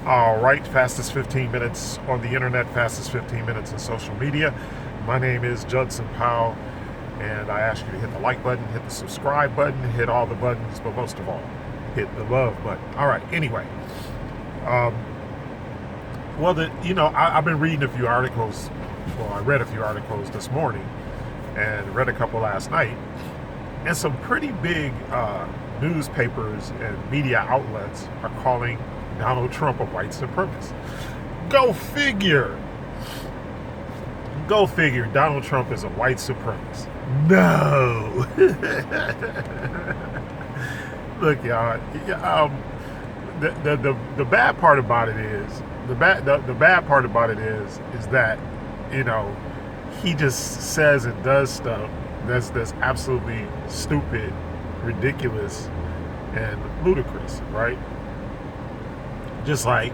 All right, fastest 15 minutes on the internet, fastest 15 minutes in social media. My name is Judson Powell, and I ask you to hit the like button, hit the subscribe button, hit all the buttons, but most of all, hit the love button. All right, anyway. Um, I've been reading a few articles. Well, I read a few articles this morning and read a couple last night. And some pretty big newspapers and media outlets are calling Donald Trump a white supremacist. Go figure. Go figure. Donald Trump is a white supremacist. No. Look, y'all. The bad part about it is the bad part about it is that he just says and does stuff that's absolutely stupid, ridiculous, and ludicrous, right? Just like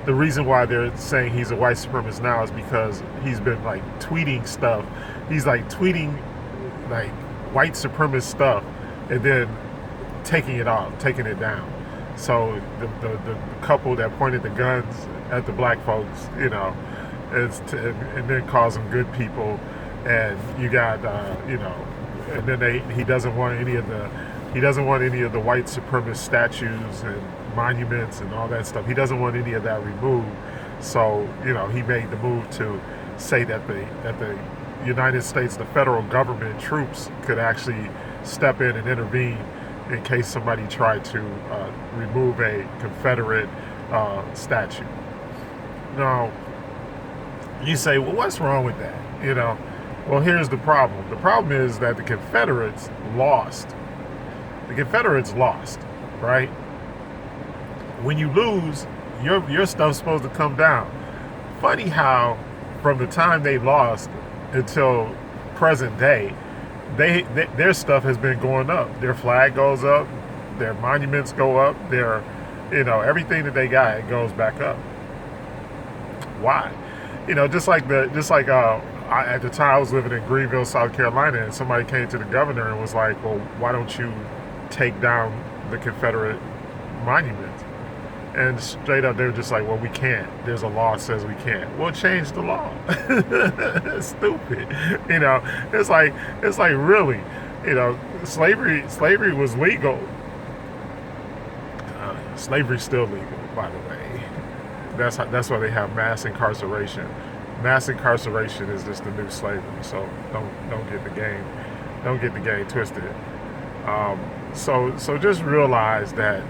the reason why they're saying he's a white supremacist now is because he's been like tweeting stuff. He's like tweeting like white supremacist stuff and then taking it down. So the couple that pointed the guns at the black folks, and then calls them good people, and you got and then he doesn't want any of the white supremacist statues and monuments and all that stuff. He doesn't want any of that removed. So he made the move to say that the United States, the federal government troops, could actually step in and intervene in case somebody tried to remove a Confederate statue. Now, you say, well, what's wrong with that? Well, here's the problem. The problem is that the Confederates lost. The Confederates lost, right? When you lose, your stuff's supposed to come down. Funny how from the time they lost until present day, their stuff has been going up. Their flag goes up, their monuments go up, their everything that they got, it goes back up. Why? At the time I was living in Greenville, South Carolina, and somebody came to the governor and was like, well, why don't you take down the Confederate monuments? And straight up, they were just like, well, we can't. There's a law that says we can't. Well, change the law. It's stupid. It's like really, slavery was legal. Slavery's still legal, by the way. That's why they have mass incarceration. Mass incarceration is just the new slavery. So don't get the game twisted. So just realize that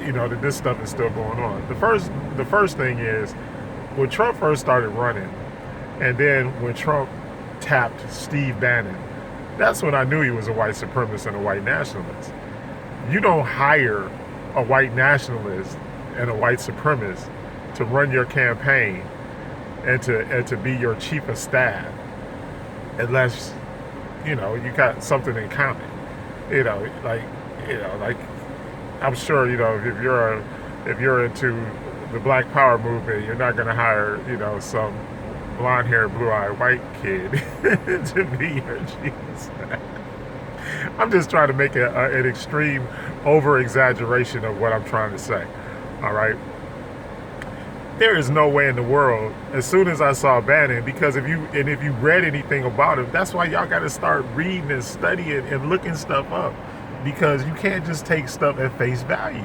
that this stuff is still going on. The first thing is when Trump first started running, and then when Trump tapped Steve Bannon, that's when I knew he was a white supremacist and a white nationalist. You don't hire a white nationalist and a white supremacist to run your campaign and to be your chief of staff unless you got something in common. Like I'm sure if you're into the Black Power movement, you're not going to hire some blonde-haired, blue-eyed white kid to be your chief of staff. I'm just trying to make an extreme over-exaggeration of what I'm trying to say. All right. There is no way in the world, as soon as I saw Bannon, because if you read anything about him, that's why y'all got to start reading and studying and looking stuff up, because you can't just take stuff at face value.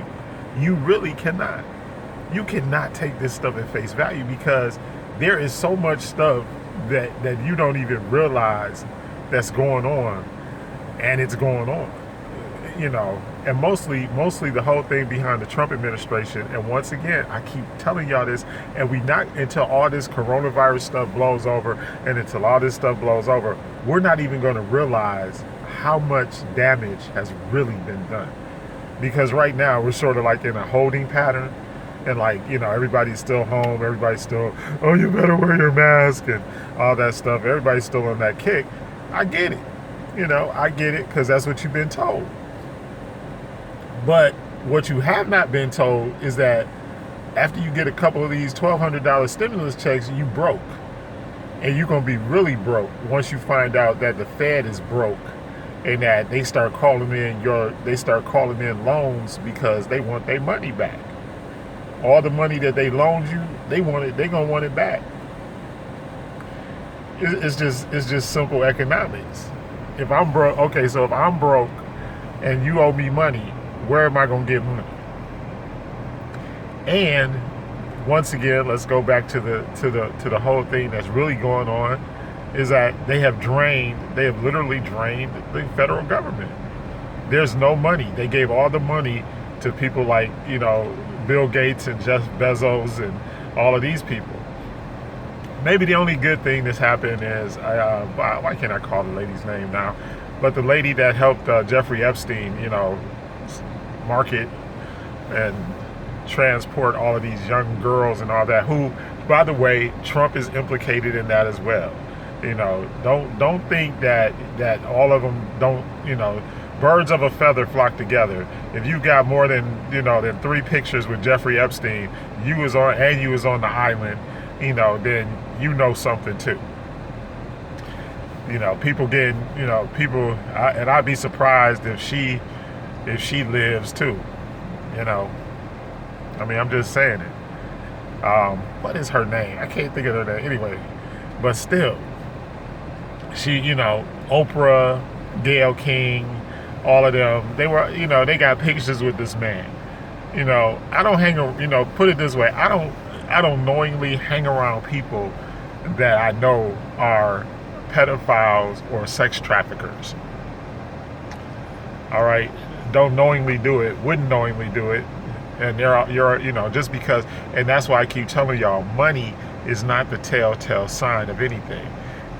You really cannot. You cannot take this stuff at face value because there is so much stuff that you don't even realize that's going on, and it's going on. And mostly the whole thing behind the Trump administration. And once again, I keep telling y'all this, and we not until all this coronavirus stuff blows over, and until all this stuff blows over, we're not even going to realize how much damage has really been done. Because right now we're sort of like in a holding pattern, and everybody's still home, everybody's still, oh, you better wear your mask and all that stuff. Everybody's still on that kick. I get it. I get it because that's what you've been told. But what you have not been told is that after you get a couple of these $1,200 stimulus checks, you broke. And you're going to be really broke once you find out that the Fed is broke and that they start calling in loans because they want their money back all the money that they loaned you, they gonna want it back. It's just simple economics. If I'm broke, okay, so if I'm broke and you owe me money, where am I gonna get money? And once again, let's go back to the whole thing that's really going on, is that they have literally drained the federal government. There's no money. They gave all the money to people like, Bill Gates and Jeff Bezos and all of these people. Maybe the only good thing that's happened is, why can't I call the lady's name now? But the lady that helped Jeffrey Epstein, market and transport all of these young girls and all that, who, by the way, Trump is implicated in that as well. Don't think that all of them don't, birds of a feather flock together. If you got more than 3 pictures with Jeffrey Epstein, you was on the island, then something too. People getting, and I'd be surprised if she lives too. I'm just saying it. What is her name? I can't think of her name. Anyway, but still, she, Oprah, Gayle King, all of them, they were, they got pictures with this man. I don't put it this way, I don't knowingly hang around people that I know are pedophiles or sex traffickers. All right, don't knowingly do it, wouldn't knowingly do it, and you're just because, and that's why I keep telling y'all, money is not the telltale sign of anything.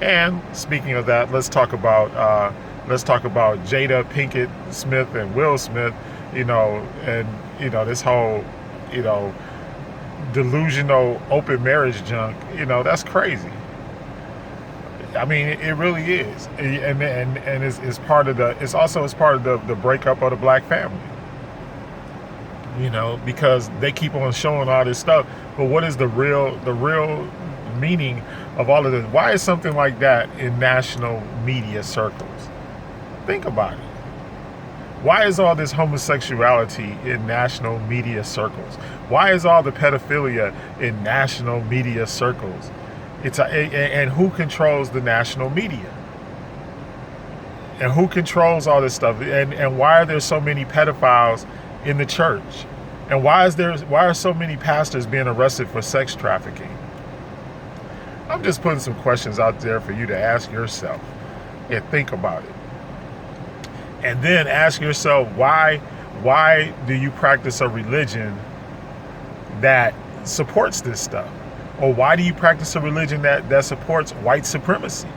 And speaking of that, let's talk about Jada Pinkett Smith and Will Smith, and this whole delusional open marriage junk. That's crazy. I mean, it really is, and it's part of the breakup of the black family. Because they keep on showing all this stuff, but what is the real meaning of all of this? Why is something like that in national media circles? Think about it. Why is all this homosexuality in national media circles? Why is all the pedophilia in national media circles? And who controls the national media? And who controls all this stuff? And why are there so many pedophiles in the church? And why are so many pastors being arrested for sex trafficking? I'm just putting some questions out there for you to ask yourself and think about it. And then ask yourself, why do you practice a religion that supports this stuff? Or why do you practice a religion that supports white supremacy?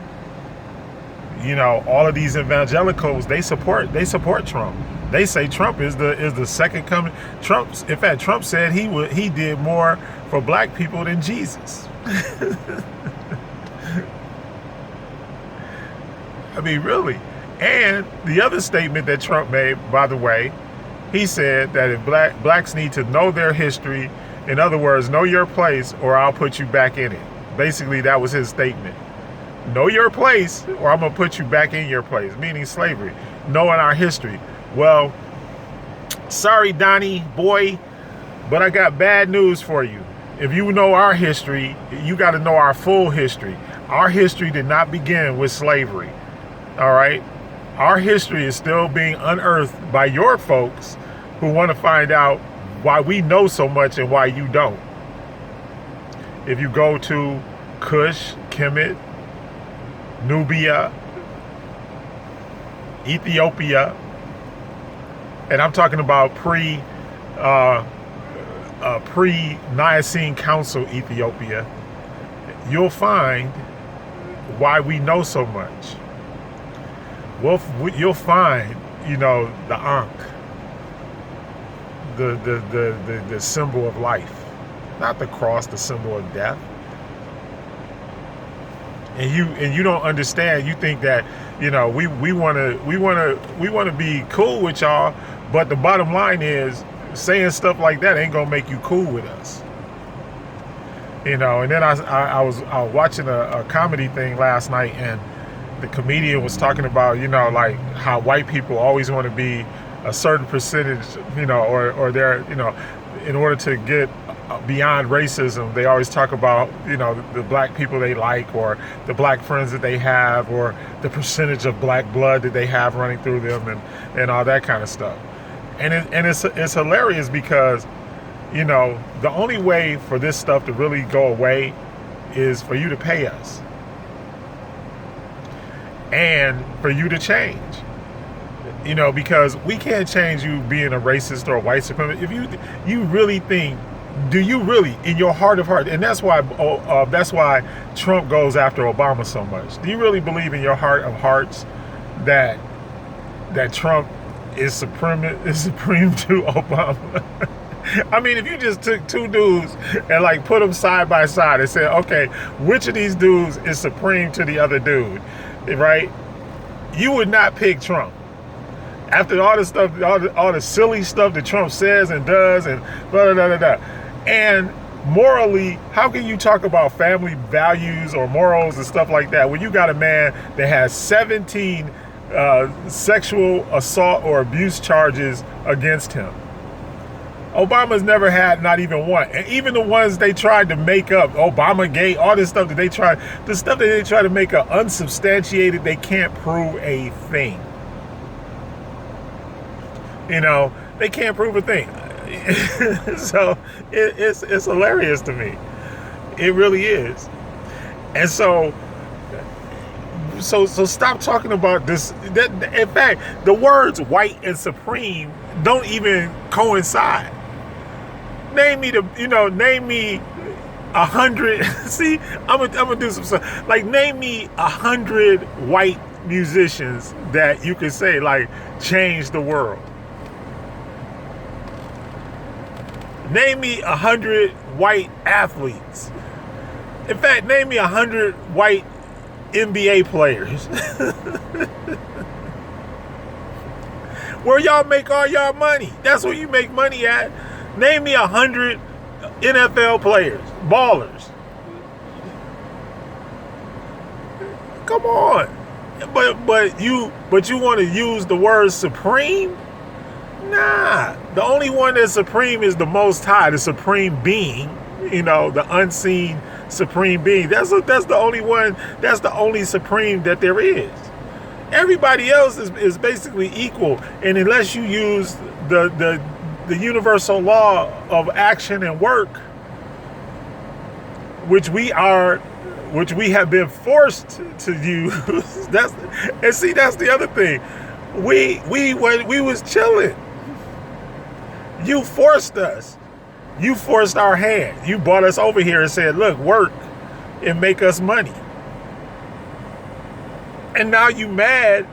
All of these evangelicals, they support Trump. They say Trump is the second coming. In fact, Trump said he did more for black people than Jesus. I mean, really. And the other statement that Trump made, by the way, he said that if blacks need to know their history, in other words, know your place, or I'll put you back in it. Basically, that was his statement. Know your place, or I'm going to put you back in your place, meaning slavery. Knowing our history. Well, sorry, Donnie, boy, but I got bad news for you. If you know our history, you got to know our full history. Our history did not begin with slavery. All right? Our history is still being unearthed by your folks who want to find out why we know so much and why you don't. If you go to Kush, Kemet, Nubia, Ethiopia, and I'm talking about pre-Nicene Council Ethiopia, you'll find why we know so much. You'll find, the Ankh, the symbol of life, not the cross, the symbol of death. And you don't understand. You think that we want to be cool with y'all, but the bottom line is saying stuff like that ain't gonna make you cool with us. And then I was watching a comedy thing last night, and the comedian was talking about, like how white people always want to be a certain percentage, or they're, in order to get beyond racism, they always talk about, the black people they like, or the black friends that they have, or the percentage of black blood that they have running through them, and all that kind of stuff. And it's hilarious because, the only way for this stuff to really go away is for you to pay us and for you to change. Because we can't change you being a racist or a white supremacist. If you really think, do you really, in your heart of hearts, and that's why Trump goes after Obama so much. Do you really believe in your heart of hearts that Trump is supreme to Obama? I mean, if you just took two dudes and put them side by side and said, okay, which of these dudes is supreme to the other dude, right? You would not pick Trump. After all the stuff, all the silly stuff that Trump says and does, and blah, blah, blah, blah. And morally, how can you talk about family values or morals and stuff like that when you got a man that has 17 sexual assault or abuse charges against him? Obama's never had not even one. And even the ones they tried to make up, Obama gate, all this stuff that they try to make up unsubstantiated, they can't prove a thing. They can't prove a thing. So it's hilarious to me. It really is. And so stop talking about this. In fact, the words white and supreme don't even coincide. Name me 100. See, I'm gonna do some stuff. Name me 100 white musicians that you could say changed the world. Name me 100 white athletes. In fact, name me 100 white NBA players. Where y'all make all y'all money. That's where you make money at. Name me 100 NFL players, ballers. Come on. But you want to use the word supreme? Nah. The only one that's supreme is the Most High, the supreme being, the unseen supreme being. That's the only one. That's the only supreme that there is. Everybody else is basically equal, and unless you use the universal law of action and work, which we have been forced to use. That's the other thing. We was chilling. You forced us. You forced our hand. You brought us over here and said, look, work and make us money. And now you mad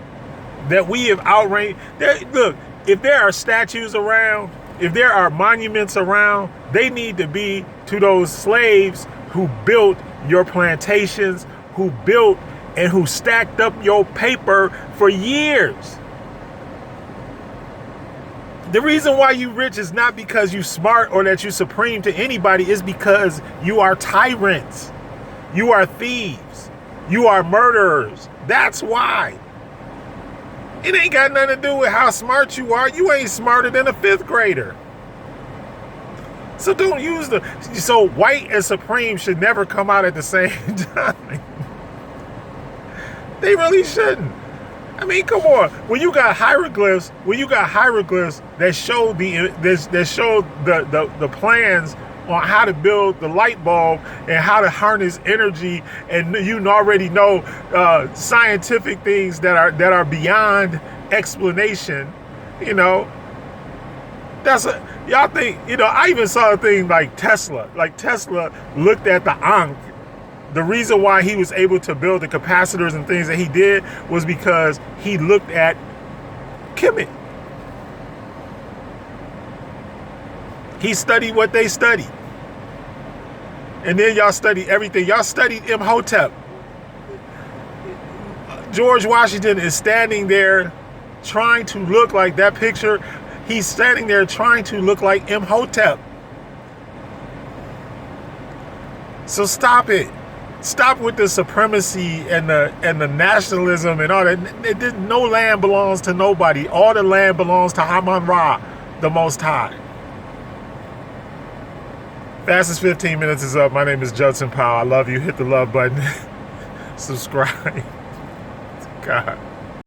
that we have outraged. Look, if there are statues around, if there are monuments around, they need to be to those slaves who built your plantations, who built and who stacked up your paper for years. The reason why you rich is not because you smart or that you supreme to anybody. It's because you are tyrants. You are thieves. You are murderers. That's why. It ain't got nothing to do with how smart you are. You ain't smarter than a 5th grader. So don't use so white and supreme should never come out at the same time. They really shouldn't. I mean, come on. When you got hieroglyphs that show the plans on how to build the light bulb and how to harness energy, and you already know scientific things that are beyond explanation, y'all think, I even saw a thing like Tesla. Like Tesla looked at the Ankh. The reason why he was able to build the capacitors and things that he did was because he looked at Kemet. He studied what they studied. And then y'all studied everything. Y'all studied Imhotep. George Washington is standing there trying to look like that picture. He's standing there trying to look like Imhotep. So stop it. Stop with the supremacy and the nationalism and all that. No land belongs to nobody. All the land belongs to Haman Ra, the Most High. Fastest 15 minutes is up. My name is Judson Powell. I love you. Hit the love button. Subscribe. God.